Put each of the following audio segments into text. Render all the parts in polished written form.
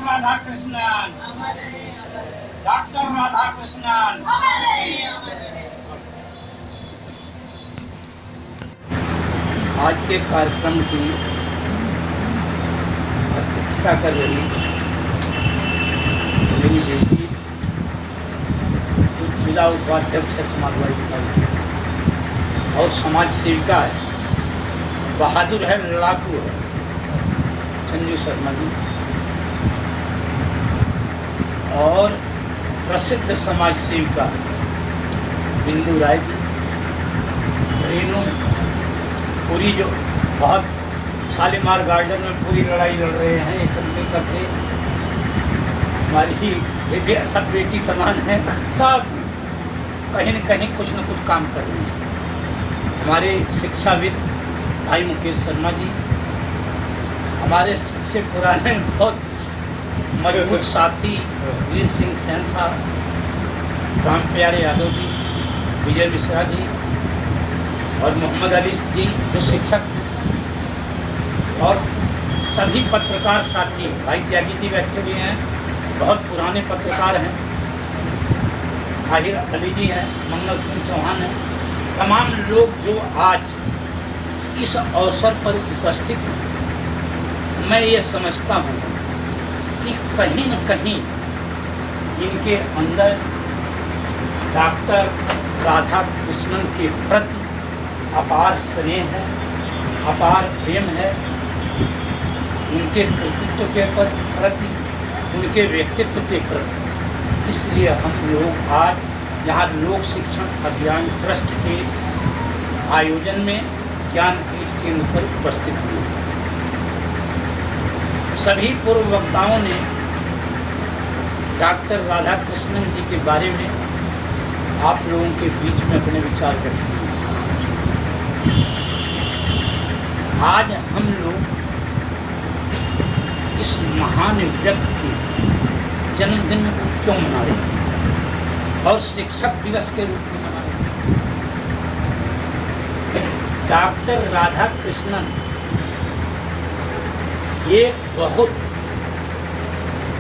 Radhakrishnan, doctor Radhakrishnan. आज के कार्यक्रम की अध्यक्षता कर रही मेरी बेटी जो जिला उपाध्यक्ष है समाजवादी पार्टी और समाज सेविका है, बहादुर है, लड़ाकू है, संजू शर्मा जी, और प्रसिद्ध समाज सेविका बिंदु राय जी, रेणु पूरी जो बहुत शालीमार गार्डन में पूरी लड़ाई लड़ रहे हैं, ये सब नहीं करते, हमारी ये भी सब बेटी समान है, सब कहीं न कहीं कुछ न कुछ काम कर रहे हैं। हमारे शिक्षाविद भाई मुकेश शर्मा जी, हमारे सबसे पुराने बहुत मजबूत साथी वीर सिंह सेन साहब, राम प्यारे यादव जी, विजय मिश्रा जी और मोहम्मद अली जी जो शिक्षक, और सभी पत्रकार साथी, भाई त्यागी जी बैठे हुए हैं, बहुत पुराने पत्रकार हैं, ताहिर अली जी हैं, मंगल सिंह चौहान हैं, तमाम लोग जो आज इस अवसर पर उपस्थित हैं। मैं ये समझता हूँ कि कहीं न कहीं इनके अंदर डॉक्टर राधाकृष्णन के प्रति अपार स्नेह है, अपार प्रेम है, उनके कृतित्व के प्रति, उनके व्यक्तित्व के प्रति। इसलिए हम लोग आज यहाँ लोक शिक्षण अभियान ट्रस्ट के आयोजन में ज्ञानपीठ केंद्र पर उपस्थित हुए। सभी पूर्व वक्ताओं ने डॉक्टर राधाकृष्णन जी के बारे में आप लोगों के बीच में अपने विचार व्यक्त किए। आज हम लोग इस महान व्यक्ति के जन्मदिन को क्यों मना रहे हैं और शिक्षक दिवस के रूप में मना रहे हैं? डॉक्टर राधाकृष्णन एक बहुत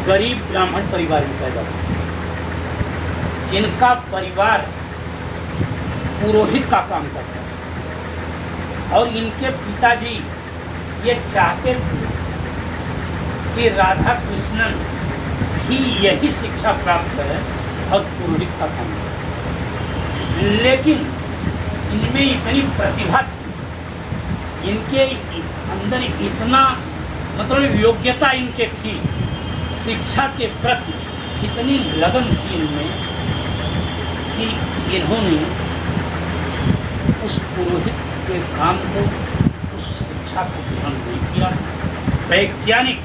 गरीब ब्राह्मण परिवार में पैदा हुए, जिनका परिवार पुरोहित का काम करता है, और इनके पिताजी ये चाहते थे कि राधाकृष्णन ही यही शिक्षा प्राप्त करें और पुरोहित का काम करें। लेकिन इनमें इतनी प्रतिभा थी, इनके अंदर इतना मतलब योग्यता इनके थी, शिक्षा के प्रति इतनी लगन थी इनमें कि इन्होंने उस पुरोहित के काम को, उस शिक्षा को ग्रहण नहीं किया। वैज्ञानिक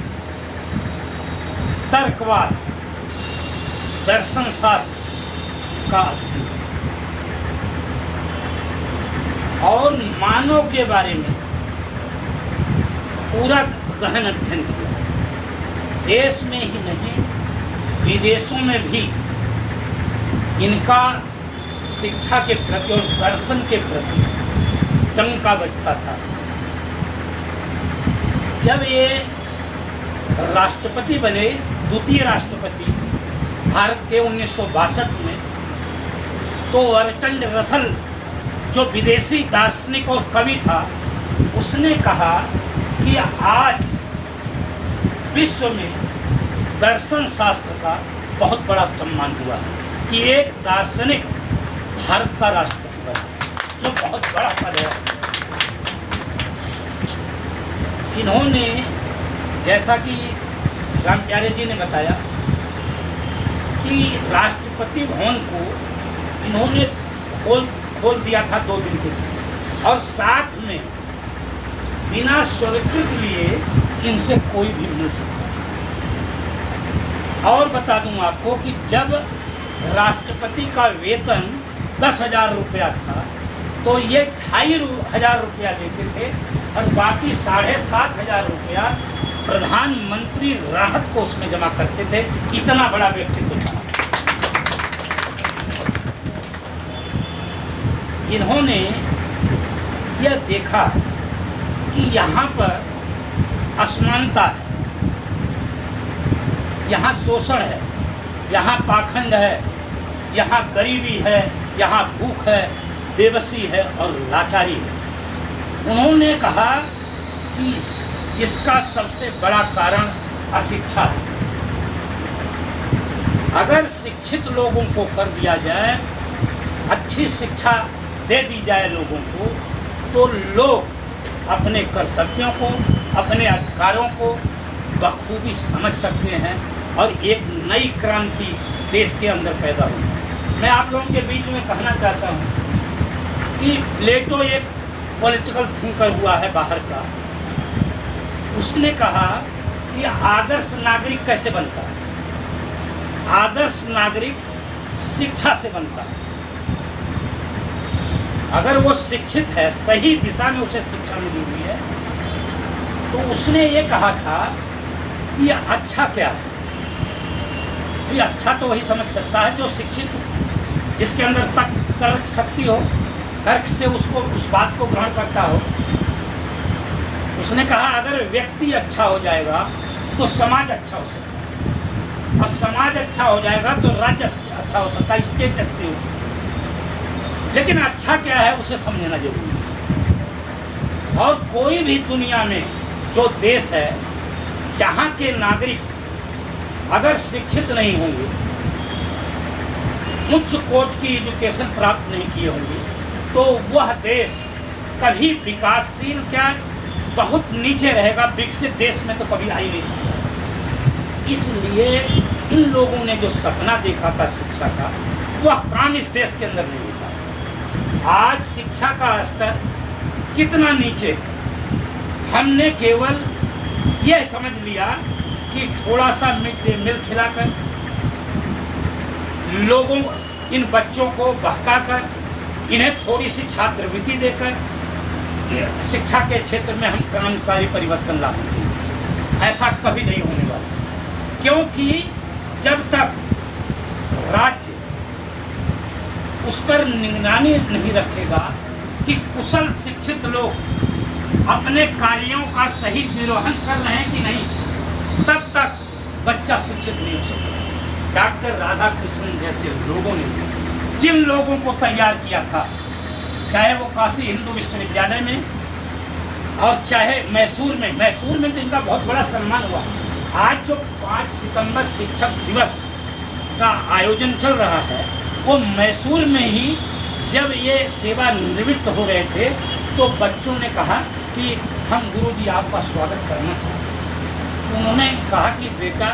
तर्कवाद, दर्शन शास्त्र का अध्ययन और मानव के बारे में पूरा गहन अध्ययन किया। देश में ही नहीं, विदेशों में भी इनका शिक्षा के प्रति और दर्शन के प्रति डंका बजता था। जब ये राष्ट्रपति बने, द्वितीय राष्ट्रपति भारत के 1962 में, तो बर्ट्रैंड रसल जो विदेशी दार्शनिक और कवि था, उसने कहा कि आज विश्व में दर्शन शास्त्र का बहुत बड़ा सम्मान हुआ है कि एक दार्शनिक भारत का राष्ट्रपति बना, जो बहुत बड़ा पद है। इन्होंने, जैसा कि राम प्यारे जी ने बताया, कि राष्ट्रपति भवन को इन्होंने खोल दिया था 2 दिन के लिए, और साथ में बिना स्वीकृत लिए इनसे कोई भी मिल सकता है। और बता दूं आपको कि जब राष्ट्रपति का वेतन 10,000 रुपया था, तो ये 2,500 रुपया देते थे और बाकी 7,500 रुपया प्रधानमंत्री राहत कोष में जमा करते थे। इतना बड़ा व्यक्तित्व था। इन्होंने यह देखा कि यहाँ पर असमानता है, यहाँ शोषण है, यहाँ पाखंड है, यहाँ गरीबी है, यहाँ भूख है, बेबसी है और लाचारी है। उन्होंने कहा कि इसका सबसे बड़ा कारण अशिक्षा है। अगर शिक्षित लोगों को कर दिया जाए, अच्छी शिक्षा दे दी जाए लोगों को, तो लोग अपने कर्तव्यों को, अपने अधिकारों को बखूबी समझ सकते हैं और एक नई क्रांति देश के अंदर पैदा हुई। मैं आप लोगों के बीच में कहना चाहता हूँ कि प्लेटो एक पॉलिटिकल थिंकर हुआ है बाहर का। उसने कहा कि आदर्श नागरिक कैसे बनता है? आदर्श नागरिक शिक्षा से बनता है। अगर वो शिक्षित है, सही दिशा में उसे शिक्षा मिली हुई है, तो उसने ये कहा था कि अच्छा क्या है? ये अच्छा तो वही समझ सकता है जो शिक्षित हो, जिसके अंदर तर्क शक्ति हो, तर्क से उसको उस बात को ग्रहण करता हो। उसने कहा अगर व्यक्ति अच्छा हो जाएगा तो समाज अच्छा हो सकता है, और समाज अच्छा हो जाएगा तो राज्य अच्छा हो सकता है, स्टेट अच्छी हो सकती है। लेकिन अच्छा क्या है उसे समझना जरूरी है। और कोई भी दुनिया में जो देश है जहाँ के नागरिक अगर शिक्षित नहीं होंगे, उच्च कोटि की एजुकेशन प्राप्त नहीं किए होंगे, तो वह देश कभी विकासशील क्या बहुत नीचे रहेगा, विकसित देश में तो कभी आ ही नहीं सकता। इसलिए इन लोगों ने जो सपना देखा था शिक्षा का, वह काम इस देश के अंदर नहीं होता। आज शिक्षा का स्तर कितना नीचे है। हमने केवल यह समझ लिया कि थोड़ा सा मिड डे मील खिलाकर, लोगों इन बच्चों को बहकाकर, इन्हें थोड़ी सी छात्रवृत्ति देकर शिक्षा के क्षेत्र में हम क्रांतिकारी परिवर्तन ला देंगे। ऐसा कभी नहीं होने वाला, क्योंकि जब तक राज्य उस पर निगरानी नहीं रखेगा कि कुशल शिक्षित लोग अपने कार्यों का सही निर्वहन कर रहे हैं कि नहीं, तब तक बच्चा शिक्षित नहीं हो सकता। डॉक्टर राधाकृष्णन जैसे लोगों ने जिन लोगों को तैयार किया था, चाहे वो काशी हिंदू विश्वविद्यालय में और चाहे मैसूर में तो इनका बहुत बड़ा सम्मान हुआ। आज जो 5 सितंबर शिक्षक दिवस का आयोजन चल रहा है, वो मैसूर में ही जब ये सेवानिवृत्त हो रहे थे तो बच्चों ने कहा कि हम गुरुजी आपका स्वागत करना चाहते हैं। उन्होंने कहा कि बेटा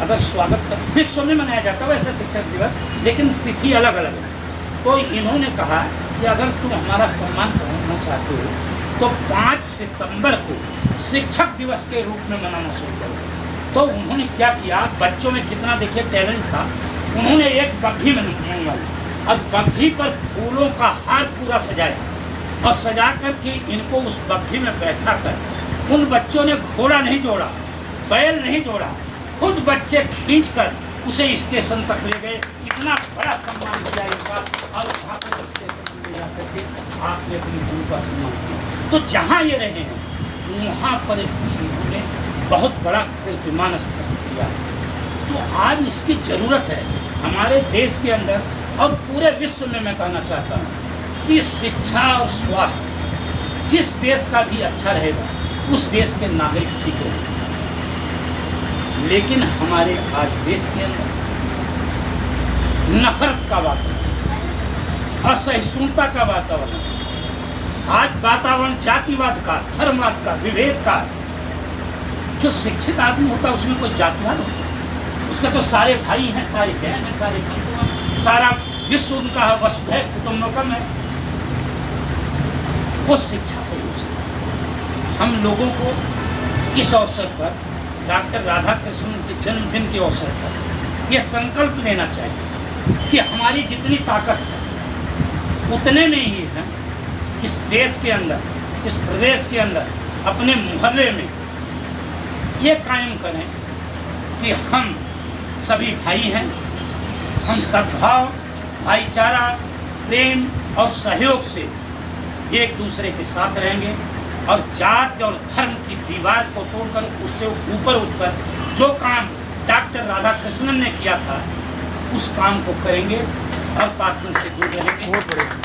अगर स्वागत कर विश्व में मनाया जाता है वैसे शिक्षक दिवस, लेकिन तिथि अलग अलग है। तो इन्होंने कहा कि अगर तुम हमारा सम्मान करना चाहते हो तो 5 सितंबर को शिक्षक दिवस के रूप में मनाना शुरू करो। तो उन्होंने क्या किया, बच्चों में कितना देखिए टैलेंट था, उन्होंने एक बग्घी में मंगवाई और बग्घी पर फूलों का हार पूरा सजाया और सजा करके इनको उस बग्घी में बैठा कर उन बच्चों ने घोड़ा नहीं जोड़ा, बैल नहीं जोड़ा, खुद बच्चे खींचकर उसे स्टेशन तक ले गए। इतना बड़ा सम्मान किया इनका, और वहाँ पर स्टेशन ले जाकर के आपने अपनी गुरु का सम्मान किया। तो जहाँ ये रहे हैं वहाँ पर इन्होंने बहुत बड़ा कीर्तिमान स्थापित किया। तो आज इसकी ज़रूरत है हमारे देश के अंदर और पूरे विश्व में। मैं कहना चाहता हूँ कि शिक्षा और स्वास्थ्य जिस देश का भी अच्छा रहेगा उस देश के नागरिक ठीक रहेंगे। लेकिन हमारे आज देश के अंदर नफरत का वातावरण, असहिष्णुता का वातावरण, आज वातावरण जातिवाद का, धर्मवाद का, विभेद का। जो शिक्षित आदमी होता है उसमें कोई जातिवाद होता है, उसका तो सारे भाई हैं, सारी बहन हैं, सारे बंधु हैं, सारा विश्व उनका है, वसुधैव कुटुंबकम है। वो शिक्षा से हो सकता है। हम लोगों को इस अवसर पर डॉक्टर राधाकृष्णन के जन्मदिन के अवसर पर यह संकल्प लेना चाहिए कि हमारी जितनी ताकत है उतने में ही है इस देश के अंदर, इस प्रदेश के अंदर, अपने मोहल्ले में ये कायम करें कि हम सभी भाई हैं, हम सद्भाव, भाईचारा, प्रेम और सहयोग से एक दूसरे के साथ रहेंगे और जाति और धर्म की दीवार को तोड़कर उससे ऊपर उठकर जो काम डॉक्टर राधाकृष्णन ने किया था उस काम को करेंगे और पाखंड से दूर रहेंगे।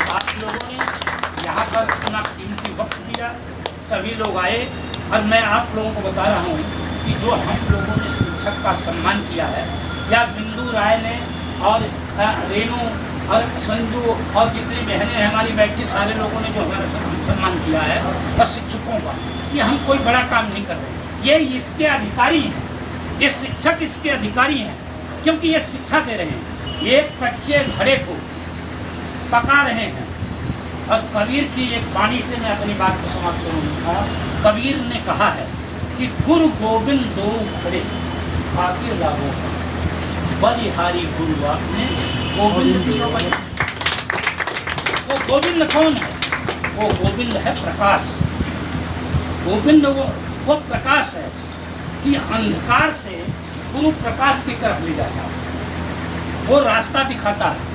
आप लोगों ने यहाँ पर अपना कीमती वक्त दिया, सभी लोग आए और मैं आप लोगों को बता रहा हूँ कि जो हम लोगों ने शिक्षक का सम्मान किया है, या बिंदु राय ने और रेणु और संजू और जितनी बहनें हैं हमारी बैठी, सारे लोगों ने जो हमारा सम्मान किया है और शिक्षकों का, ये हम कोई बड़ा काम नहीं कर रहे, ये इसके अधिकारी हैं, ये शिक्षक इसके अधिकारी हैं, क्योंकि ये शिक्षा दे रहे हैं, ये कच्चे घड़े को पका रहे हैं। और कबीर की एक वाणी से मैं अपनी बात को समाप्त करूँगा। कबीर ने कहा है कि गुरु गोविंद दो घड़े खातिर लागो बलिहारी गुरु आपने गोविंद दियो बने। वो गोविंद कौन है? वो गोविंद है प्रकाश। गोविंद वो प्रकाश है कि अंधकार से गुरु प्रकाश की तरफ ले जाता है, वो रास्ता दिखाता है।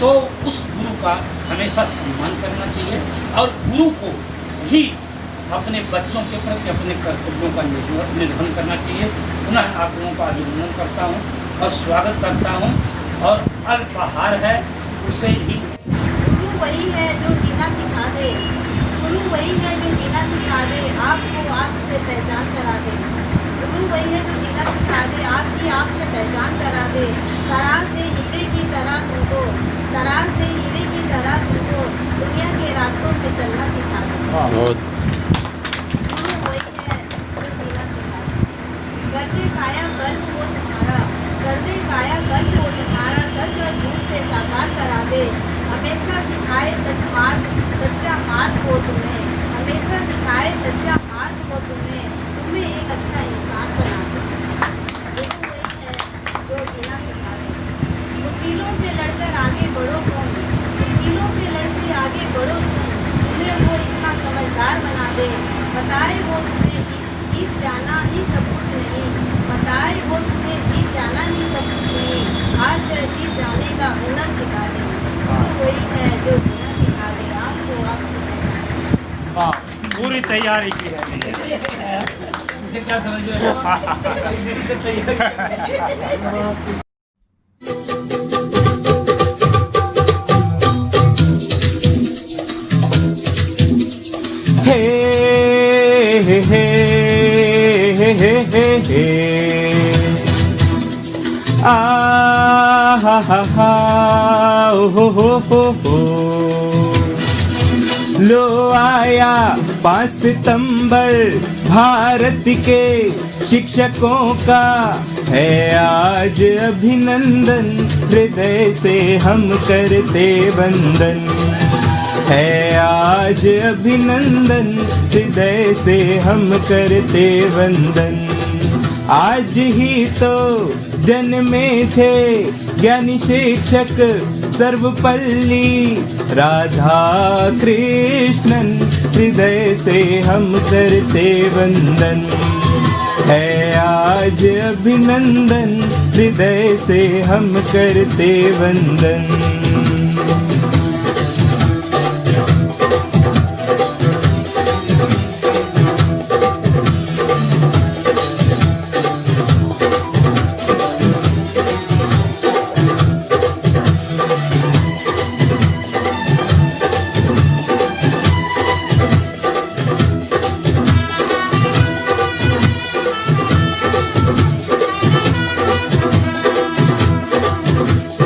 तो उस गुरु का हमेशा सम्मान करना चाहिए और गुरु को ही अपने बच्चों के प्रति अपने कर्तव्यों का निर्वहन करना चाहिए। पुनः आप लोगों का अभिनंदन करता हूँ और स्वागत करता हूँ। और अल्पाहार है उसे ही गुरु वही है जो जीना सिखा दे, गुरु वही है जो जीना सिखा दे, आपको आँख से पहचान करा दे। गुरु वही है जो जीना सिखा दे, आपकी आँख से पहचान करा दे। तराश दे हीरे की तरह तुमको, तराश दे हीरे की तरह तुमको, दुनिया के रास्तों में चलना सिखा दे। गुरु वही है जो जीना सिखा दे। करते काया कर्म वो तुम्हारा, करते काया कर्म वो तुम्हारा, सच और झूठ से साकार करा दे। हमेशा सिखाए सच मार्ग, सच्चा मार्ग हो तुम्हें, हमेशा सिखाए सच्चा मार्ग हो तुम्हें, तुम्हें एक अच्छा इंसान बना दे। गुरु वही है जो जीना सिखा दे। मुश्किलों से लड़कर आगे बढ़ो तुम, मुश्किलों से लड़के आगे बढ़ो तुम, तुम्हें वो इतना समझदार बना दे। बताए वो तुम्हें जीत जाना ही सब कुछ नहीं, बताए वो तुम्हें जीत जाना ही सब कुछ नहीं, हार कर जीत जाने का हुनर सिखा दे। वही है जो जीना सिखा दे, आपको आपसे पहचान। पूरी तैयारी की है। इसे क्या समझ रहे हो? देरी से तैयारी हे हे हे आ हा हा हो लो आया 5 सितंबर भारत के शिक्षकों का है आज अभिनंदन, हृदय से हम करते वंदन। है आज अभिनंदन, हृदय से हम करते वंदन। आज ही तो जन्मे थे ज्ञानी शिक्षक सर्वपल्ली राधा कृष्णन, हृदय से हम करते वंदन। है आज अभिनंदन, हृदय से हम करते वंदन।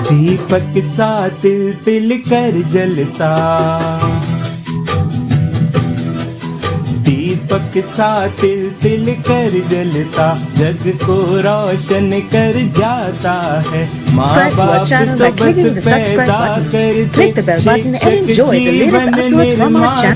दीपक सा तिल तिल कर जलता, दीपक सा तिल तिल कर जलता, जग को रोशन कर जाता है। माँ बाप तो बस पैदा करते, शिक्षक जीवन निर्माता।